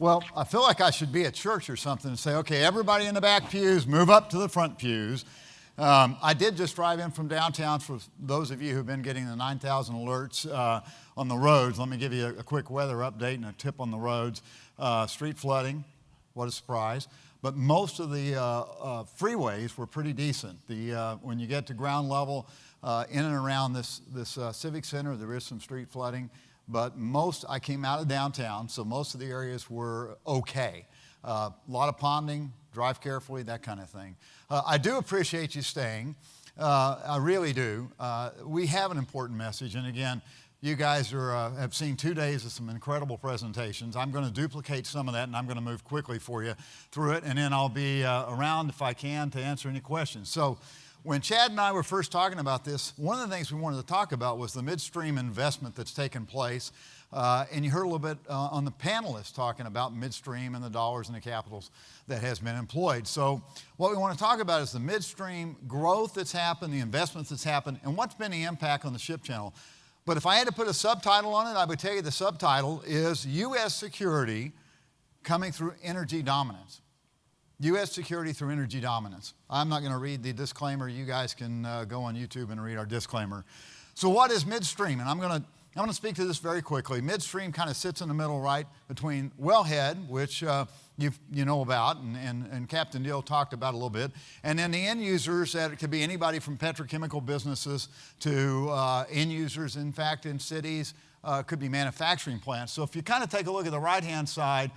Well, I feel like I should be at church or something and say, okay, everybody in the back pews, move up to the front pews. I did just drive in from downtown. For those of you who've been getting the 9,000 alerts on the roads, let me give you a quick weather update and a tip on the roads. Street flooding, what a surprise. But most of the freeways were pretty decent. When you get to ground level, in and around this Civic Center, there is some street flooding. But I came out of downtown, so most of the areas were okay. A lot of ponding, drive carefully, that kind of thing. I do appreciate you staying. I really do. We have an important message, and again, you guys have seen 2 days of some incredible presentations. I'm going to duplicate some of that, and I'm going to move quickly for you through it, and then I'll be around if I can to answer any questions. So when Chad and I were first talking about this, one of the things we wanted to talk about was the midstream investment that's taken place. And you heard a little bit on the panelists talking about midstream and the dollars and the capitals that has been employed. So what we want to talk about is the midstream growth that's happened, the investments that's happened, and what's been the impact on the ship channel. But if I had to put a subtitle on it, I would tell you the subtitle is U.S. Security Coming Through Energy Dominance. U.S. security through energy dominance. I'm not going to read the disclaimer. You guys can go on YouTube and read our disclaimer. So what is midstream? And I'm going to speak to this very quickly. Midstream kind of sits in the middle, right, between wellhead, which you know about, and Captain Deal talked about a little bit, and then the end users, that it could be anybody from petrochemical businesses to end users, in fact, in cities, could be manufacturing plants. So if you kind of take a look at the right-hand side,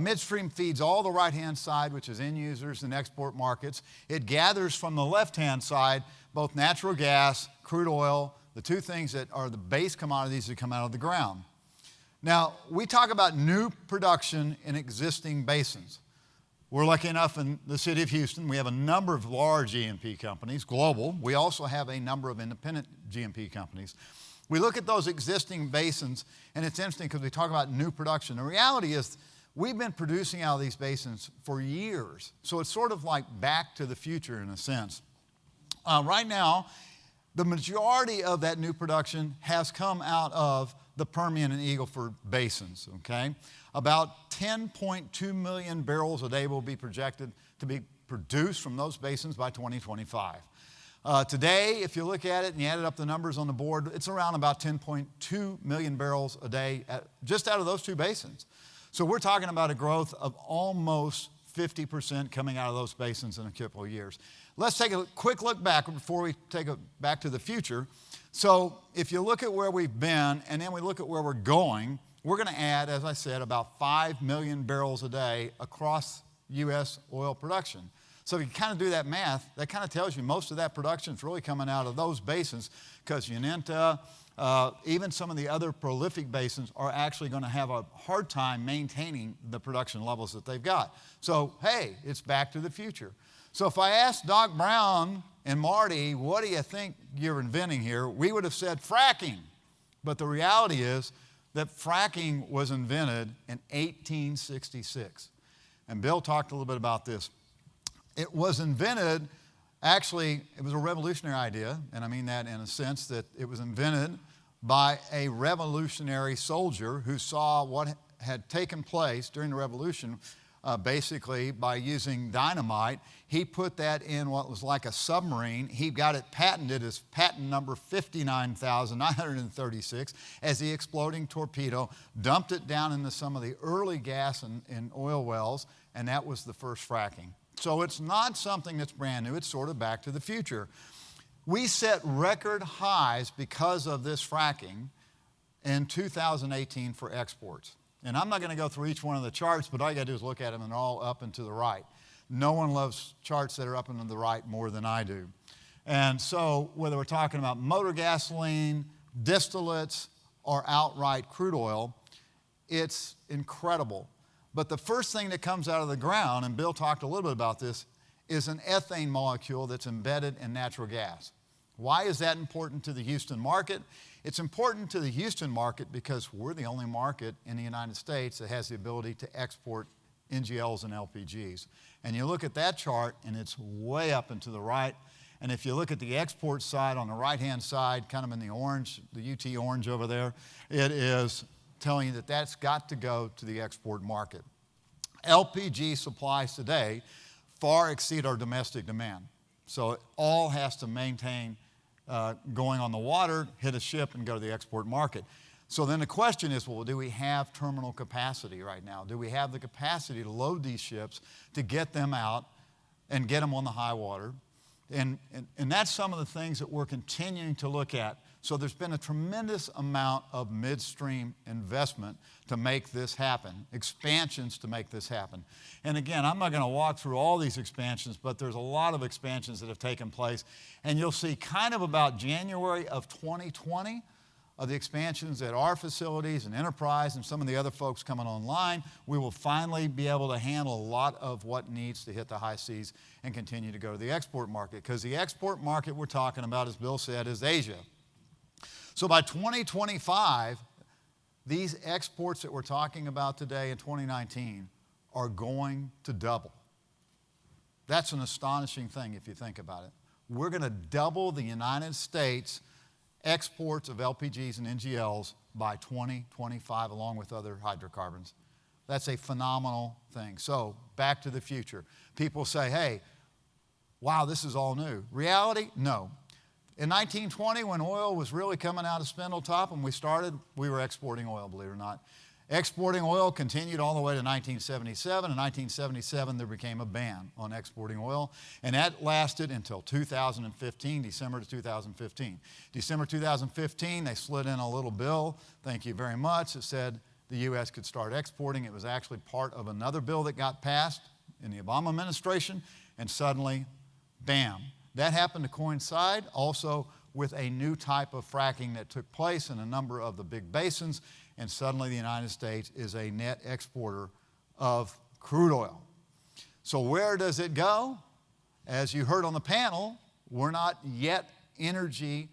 midstream feeds all the right-hand side, which is end users and export markets. It gathers from the left-hand side both natural gas, crude oil, the two things that are the base commodities that come out of the ground. Now, we talk about new production in existing basins. We're lucky enough in the city of Houston, we have a number of large E&P companies, global. We also have a number of independent G&P companies. We look at those existing basins, and it's interesting because we talk about new production. The reality is, we've been producing out of these basins for years, so it's sort of like back to the future in a sense. Right now, the majority of that new production has come out of the Permian and Eagle Ford basins, okay? About 10.2 million barrels a day will be projected to be produced from those basins by 2025. Today, if you look at it and you added up the numbers on the board, it's around about 10.2 million barrels a day just out of those two basins. So we're talking about a growth of almost 50% coming out of those basins in a couple of years. Let's take a quick look back before we take it back to the future. So if you look at where we've been and then we look at where we're going, we're going to add, as I said, about 5 million barrels a day across U.S. oil production. So if you kind of do that math, that kind of tells you most of that production is really coming out of those basins because Uinta, even some of the other prolific basins are actually going to have a hard time maintaining the production levels that they've got. So, hey, it's back to the future. So if I asked Doc Brown and Marty, what do you think you're inventing here? We would have said fracking. But the reality is that fracking was invented in 1866. And Bill talked a little bit about this. It was invented, actually, it was a revolutionary idea, and I mean that in a sense that it was invented by a revolutionary soldier who saw what had taken place during the revolution, basically by using dynamite. He put that in what was like a submarine. He got it patented as patent number 59,936 as the exploding torpedo, dumped it down into some of the early gas and oil wells, and that was the first fracking. So it's not something that's brand new. It's sort of back to the future. We set record highs because of this fracking in 2018 for exports. And I'm not going to go through each one of the charts, but all you got to do is look at them and they're all up and to the right. No one loves charts that are up and to the right more than I do. And so whether we're talking about motor gasoline, distillates, or outright crude oil, it's incredible. But the first thing that comes out of the ground, and Bill talked a little bit about this, is an ethane molecule that's embedded in natural gas. Why is that important to the Houston market? It's important to the Houston market because we're the only market in the United States that has the ability to export NGLs and LPGs. And you look at that chart, and it's way up and to the right. And if you look at the export side on the right-hand side, kind of in the orange, the UT orange over there, it is telling you that that's got to go to the export market. LPG supplies today far exceed our domestic demand. So it all has to maintain going on the water, hit a ship, and go to the export market. So then the question is, well, do we have terminal capacity right now? Do we have the capacity to load these ships to get them out and get them on the high water? And that's some of the things that we're continuing to look at. So there's been a tremendous amount of midstream investment to make this happen, expansions to make this happen. And again, I'm not going to walk through all these expansions, but there's a lot of expansions that have taken place. And you'll see kind of about January of 2020 of the expansions at our facilities and Enterprise and some of the other folks coming online, we will finally be able to handle a lot of what needs to hit the high seas and continue to go to the export market. Because the export market we're talking about, as Bill said, is Asia. So by 2025, these exports that we're talking about today in 2019 are going to double. That's an astonishing thing if you think about it. We're going to double the United States exports of LPGs and NGLs by 2025, along with other hydrocarbons. That's a phenomenal thing. So back to the future. People say, hey, wow, this is all new. Reality? No. In 1920, when oil was really coming out of Spindletop and we started, we were exporting oil, believe it or not. Exporting oil continued all the way to 1977. In 1977, there became a ban on exporting oil, and that lasted until 2015, December to 2015. December 2015, they slid in a little bill, thank you very much, that said the U.S. could start exporting. It was actually part of another bill that got passed in the Obama administration, and suddenly, bam. That happened to coincide also with a new type of fracking that took place in a number of the big basins, and suddenly the United States is a net exporter of crude oil. So where does it go? As you heard on the panel, we're not yet energy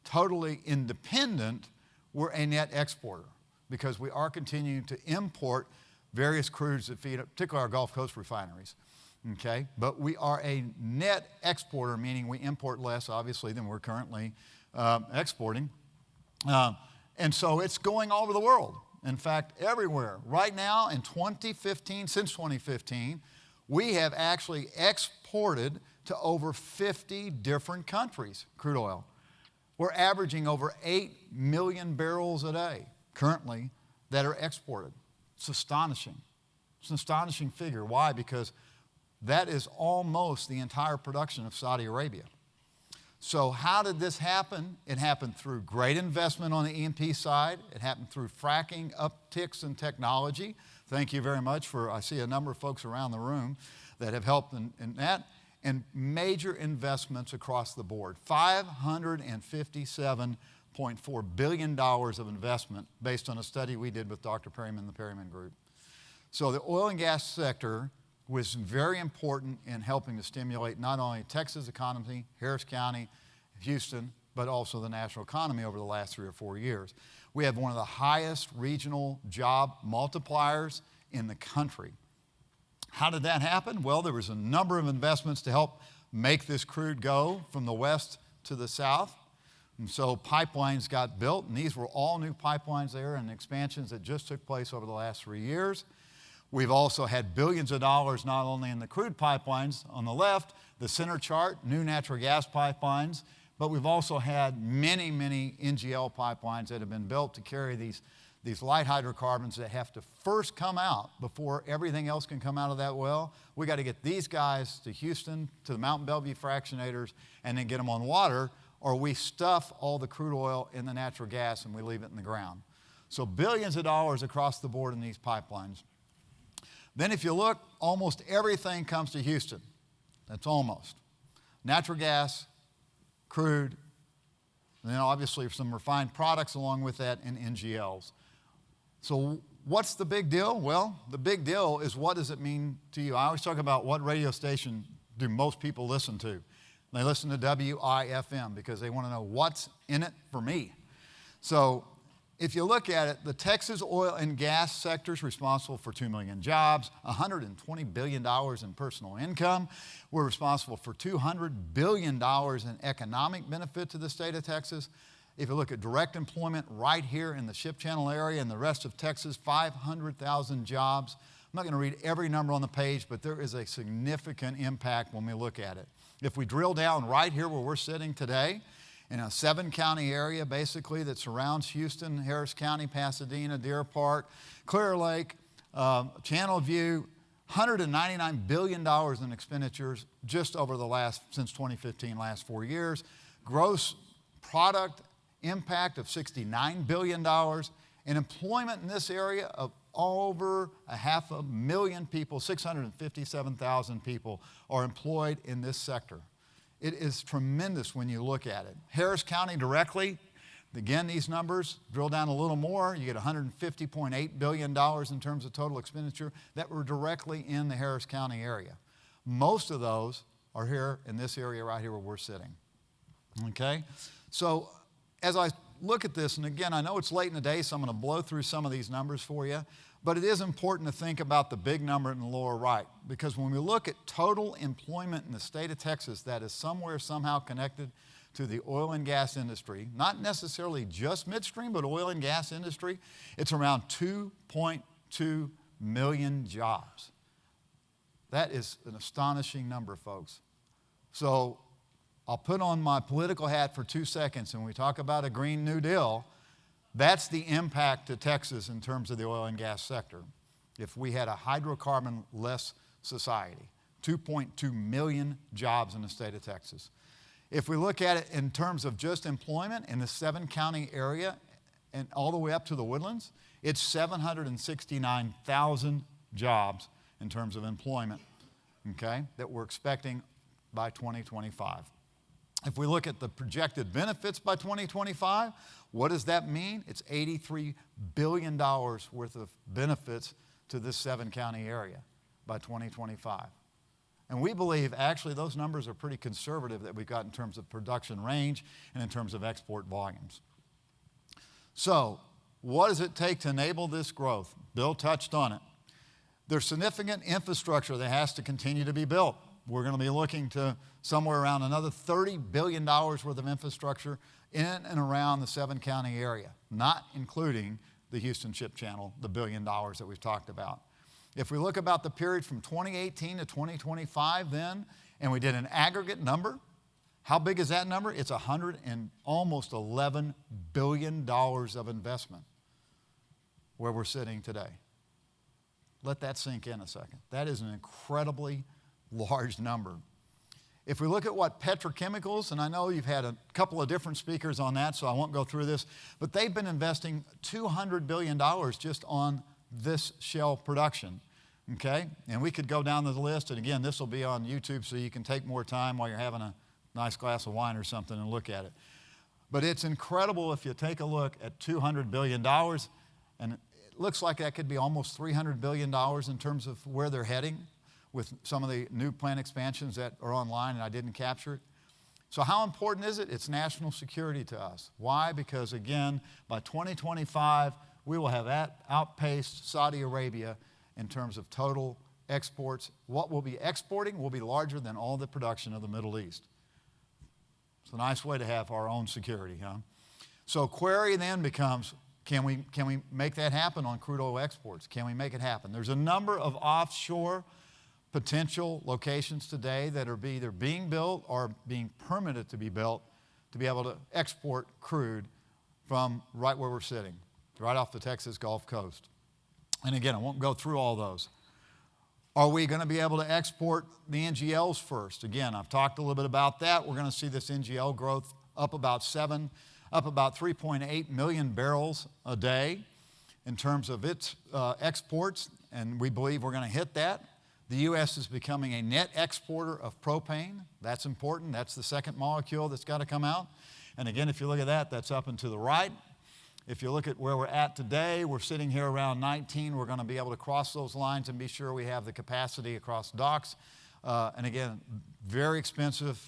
totally independent. We're a net exporter because we are continuing to import various crudes that feed, particularly our Gulf Coast refineries. Okay, but we are a net exporter, meaning we import less, obviously, than we're currently exporting. And so it's going all over the world. In fact, everywhere. Right now, in 2015, since 2015, we have actually exported to over 50 different countries crude oil. We're averaging over 8 million barrels a day currently that are exported. It's astonishing. It's an astonishing figure. Why? Because that is almost the entire production of Saudi Arabia. So how did this happen? It happened through great investment on the E&P side. It happened through fracking, upticks in technology. Thank you very much for, I see a number of folks around the room that have helped in that. And major investments across the board. $557.4 billion of investment based on a study we did with Dr. Perryman and the Perryman Group. So the oil and gas sector was very important in helping to stimulate not only Texas economy, Harris County, Houston, but also the national economy over the last 3 or 4 years. We have one of the highest regional job multipliers in the country. How did that happen? Well, there was a number of investments to help make this crude go from the west to the south. And so pipelines got built, and these were all new pipelines there and expansions that just took place over the last 3 years. We've also had billions of dollars not only in the crude pipelines on the left, the center chart, new natural gas pipelines, but we've also had many, many NGL pipelines that have been built to carry these light hydrocarbons that have to first come out before everything else can come out of that well. We got to get these guys to Houston, to the Mountain Bellevue fractionators, and then get them on water, or we stuff all the crude oil in the natural gas and we leave it in the ground. So billions of dollars across the board in these pipelines. Then if you look, almost everything comes to Houston. That's almost. Natural gas, crude, and then obviously some refined products along with that and NGLs. So what's the big deal? Well, the big deal is what does it mean to you? I always talk about what radio station do most people listen to. They listen to WIFM because they want to know what's in it for me. So if you look at it, the Texas oil and gas sector is responsible for 2 million jobs, $120 billion in personal income. We're responsible for $200 billion in economic benefit to the state of Texas. If you look at direct employment right here in the Ship Channel area and the rest of Texas, 500,000 jobs, not going to read every number on the page, but there is a significant impact when we look at it. If we drill down right here where we're sitting today, in a 7-county area basically that surrounds Houston, Harris County, Pasadena, Deer Park, Clear Lake, Channel View, $199 billion in expenditures just over since 2015, last 4 years. Gross product impact of $69 billion, and employment in this area of over 500,000 people, 657,000 people are employed in this sector. It is tremendous when you look at it. Harris County directly, again, these numbers, drill down a little more, you get $150.8 billion in terms of total expenditure that were directly in the Harris County area. Most of those are here in this area right here where we're sitting. Okay? So as I look at this, and again, I know it's late in the day, so I'm going to blow through some of these numbers for you, but it is important to think about the big number in the lower right, because when we look at total employment in the state of Texas that is somehow connected to the oil and gas industry, not necessarily just midstream, but oil and gas industry, it's around 2.2 million jobs. That is an astonishing number, folks. So I'll put on my political hat for 2 seconds, and when we talk about a Green New Deal, that's the impact to Texas in terms of the oil and gas sector. If we had a hydrocarbon-less society, 2.2 million jobs in the state of Texas. If we look at it in terms of just employment in the 7-county area and all the way up to the Woodlands, it's 769,000 jobs in terms of employment, okay, that we're expecting by 2025. If we look at the projected benefits by 2025, what does that mean? It's $83 billion worth of benefits to this 7-county area by 2025. And we believe actually those numbers are pretty conservative that we've got in terms of production range and in terms of export volumes. So what does it take to enable this growth? Bill touched on it. There's significant infrastructure that has to continue to be built. We're going to be looking to somewhere around another $30 billion worth of infrastructure in and around the 7-county area, not including the Houston Ship Channel, the $1 billion that we've talked about. If we look about the period from 2018 to 2025 then, and we did an aggregate number, how big is that number? It's almost $11 billion of investment where we're sitting today. Let that sink in a second. That is an incredibly large number. If we look at what petrochemicals, and I know you've had a couple of different speakers on that, so I won't go through this, but they've been investing $200 billion just on this shale production, okay? And we could go down the list, and again, this will be on YouTube so you can take more time while you're having a nice glass of wine or something and look at it. But it's incredible if you take a look at $200 billion, and it looks like that could be almost $300 billion in terms of where they're heading with some of the new plant expansions that are online, and I didn't capture it. So how important is it? It's national security to us. Why? Because again, by 2025, we will have outpaced Saudi Arabia in terms of total exports. What we'll be exporting will be larger than all the production of the Middle East. It's a nice way to have our own security, huh? So query then becomes, can we make that happen on crude oil exports? Can we make it happen? There's a number of offshore potential locations today that are either being built or being permitted to be built to be able to export crude from right where we're sitting, right off the Texas Gulf Coast. And again, I won't go through all those. Are we going to be able to export the NGLs first? Again, I've talked a little bit about that. We're going to see this NGL growth up about 3.8 million barrels a day in terms of its exports, and we believe we're going to hit that. The U.S. is becoming a net exporter of propane. That's important. That's the second molecule that's got to come out. And again, if you look at that, that's up and to the right. If you look at where we're at today, we're sitting here around 19. We're going to be able to cross those lines and be sure we have the capacity across docks. And again, very expensive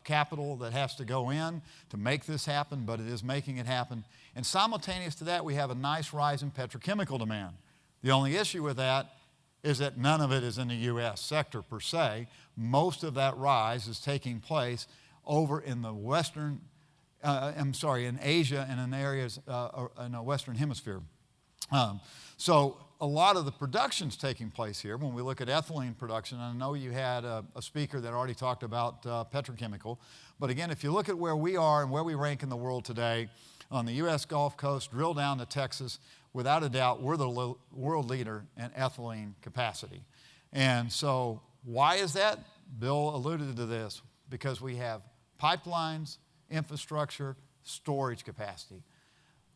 capital that has to go in to make this happen, but it is making it happen. And simultaneous to that, we have a nice rise in petrochemical demand. The only issue with that is that none of it is in the U.S. sector per se. Most of that rise is taking place over in the in Asia and in areas in the Western Hemisphere. So a lot of the production's taking place here when we look at ethylene production. I know you had a speaker that already talked about petrochemical. But again, if you look at where we are and where we rank in the world today, on the U.S. Gulf Coast, drill down to Texas, without a doubt, we're the world leader in ethylene capacity. And so why is that? Bill alluded to this, because we have pipelines, infrastructure, storage capacity.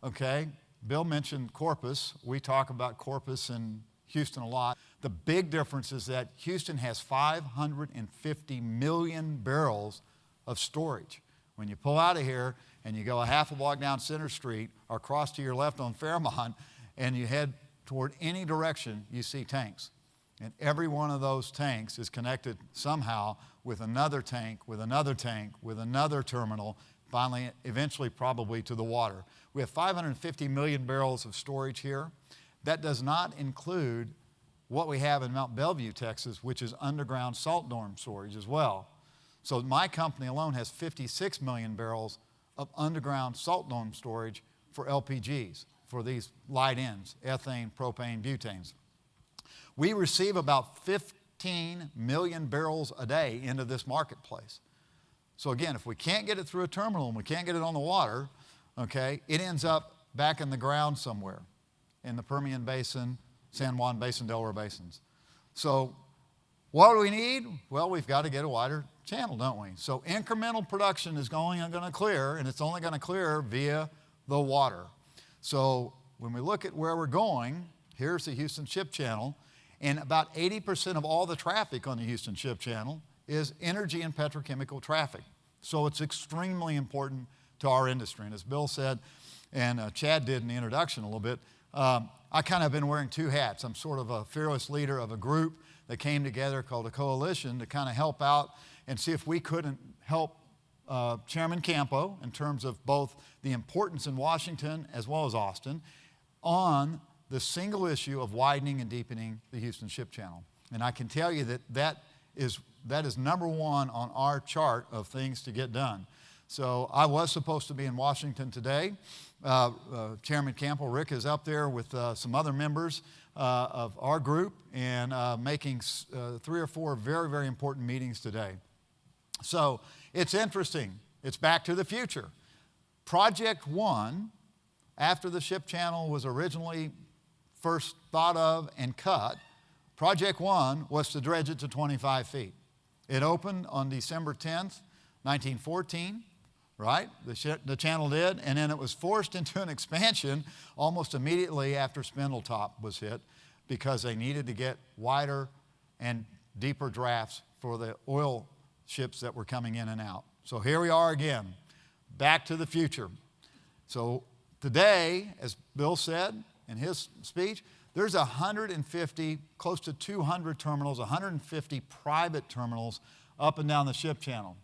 Okay? Bill mentioned Corpus. We talk about Corpus in Houston a lot. The big difference is that Houston has 550 million barrels of storage. When you pull out of here and you go a half a block down Center Street or cross to your left on Fairmont and you head toward any direction, you see tanks. And every one of those tanks is connected somehow with another tank, with another tank, with another terminal, finally, eventually probably to the water. We have 550 million barrels of storage here. That does not include what we have in Mount Belvieu, Texas, which is underground salt dome storage as well. So my company alone has 56 million barrels of underground salt dome storage for LPGs, for these light ends, ethane, propane, butanes. We receive about 15 million barrels a day into this marketplace. So again, if we can't get it through a terminal and we can't get it on the water, okay, it ends up back in the ground somewhere in the Permian Basin, San Juan Basin, Delaware Basins. So what do we need? Well, we've got to get a wider channel, don't we? So incremental production is going to clear, and it's only going to clear via the water. So when we look at where we're going, here's the Houston Ship Channel, and about 80% of all the traffic on the Houston Ship Channel is energy and petrochemical traffic. So it's extremely important to our industry. And as Bill said, and Chad did in the introduction a little bit, I kind of been wearing two hats. I'm sort of a fearless leader of a group that came together called a coalition to kind of help out and see if we couldn't help Chairman Campo in terms of both the importance in Washington as well as Austin on the single issue of widening and deepening the Houston Ship Channel. And I can tell you that is number one on our chart of things to get done. So I was supposed to be in Washington today. Chairman Campo, Rick, is up there with some other members of our group and making 3 or 4 very, very important meetings today. So it's interesting. It's back to the future. Project 1, after the ship channel was originally first thought of and cut, Project 1 was to dredge it to 25 feet. It opened on December 10th, 1914, right? The channel did, and then it was forced into an expansion almost immediately after Spindletop was hit because they needed to get wider and deeper drafts for the oil ships that were coming in and out. So here we are again, back to the future. So today, as Bill said in his speech, there's 150, close to 200 terminals, 150 private terminals up and down the ship channel.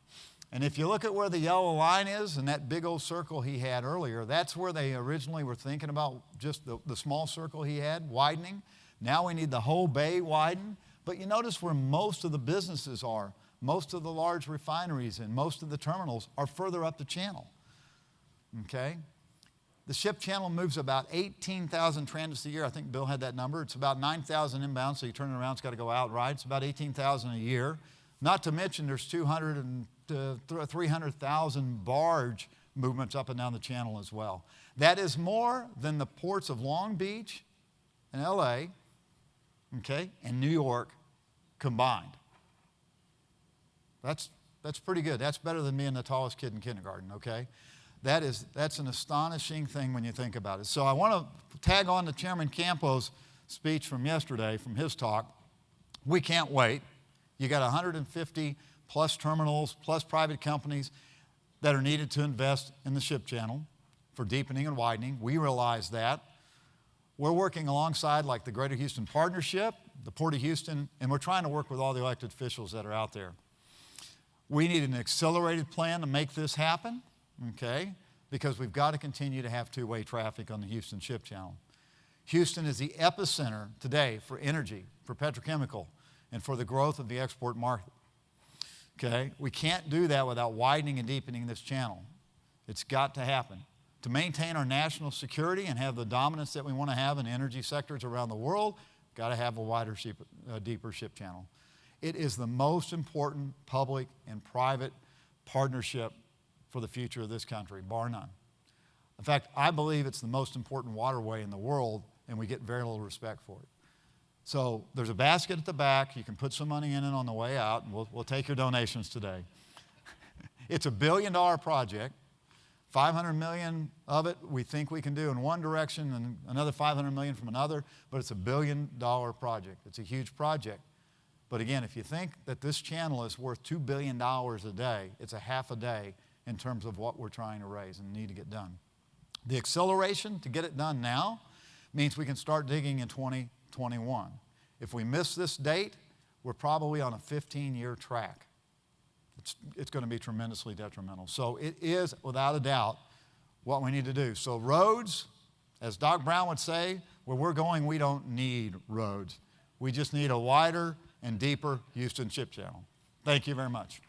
And if you look at where the yellow line is and that big old circle he had earlier, that's where they originally were thinking about just the small circle he had, widening. Now we need the whole bay widened. But you notice where most of the businesses are, most of the large refineries and most of the terminals are further up the channel, okay? The ship channel moves about 18,000 transits a year. I think Bill had that number. It's about 9,000 inbound, so you turn it around, it's got to go out, right? It's about 18,000 a year. Not to mention there's 300,000 barge movements up and down the channel as well. That is more than the ports of Long Beach and LA, okay, and New York combined. That's pretty good. That's better than being the tallest kid in kindergarten, okay? That's an astonishing thing when you think about it. So I want to tag on to Chairman Campo's speech from yesterday, from his talk. We can't wait. You got 150 plus terminals, plus private companies that are needed to invest in the ship channel for deepening and widening. We realize that. We're working alongside like the Greater Houston Partnership, the Port of Houston, and we're trying to work with all the elected officials that are out there. We need an accelerated plan to make this happen, okay, because we've got to continue to have two-way traffic on the Houston Ship Channel. Houston is the epicenter today for energy, for petrochemical, and for the growth of the export market. Okay? We can't do that without widening and deepening this channel. It's got to happen. To maintain our national security and have the dominance that we want to have in energy sectors around the world, got to have a wider, deeper ship channel. It is the most important public and private partnership for the future of this country, bar none. In fact, I believe it's the most important waterway in the world, and we get very little respect for it. So there's a basket at the back. You can put some money in it on the way out, and we'll take your donations today. It's $1 billion project. 500 million of it we think we can do in one direction and another 500 million from another, but it's $1 billion project. It's a huge project. But again, if you think that this channel is worth $2 billion a day, it's a half a day in terms of what we're trying to raise and need to get done. The acceleration to get it done now means we can start digging in 2021. If we miss this date, we're probably on a 15-year track. It's going to be tremendously detrimental. So it is, without a doubt, what we need to do. So roads, as Doc Brown would say, where we're going, we don't need roads. We just need a wider and deeper Houston ship channel. Thank you very much.